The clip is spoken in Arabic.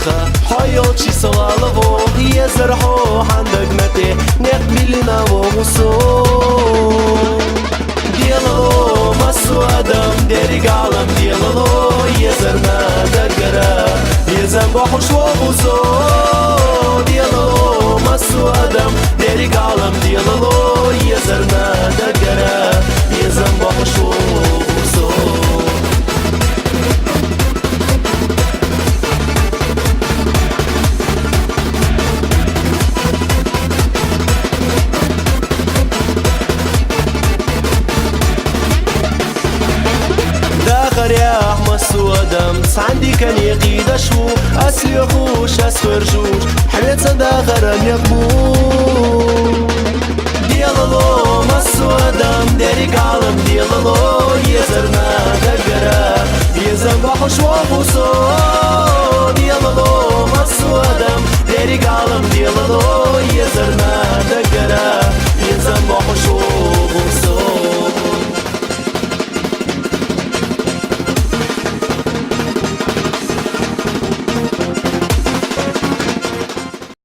خا حياتي صغالبو هي زرحو عندك متى نقبلنا وغصو ديالو مسو أدم ديري قالم ديالو يزرنا دقرا يزن بحوش وغصو ديالو مسو أدم ديري قالم ديالو يزرنا دقرا يزن بحوش وغصو يا مسو أدم عندي كان يقيد شو أسلي خوش أسفر جوش حميت صداقر أن يقبو ديالو مسو أدم ديري قالم ديالو يزرنا دقرا يزن بحوش وغصو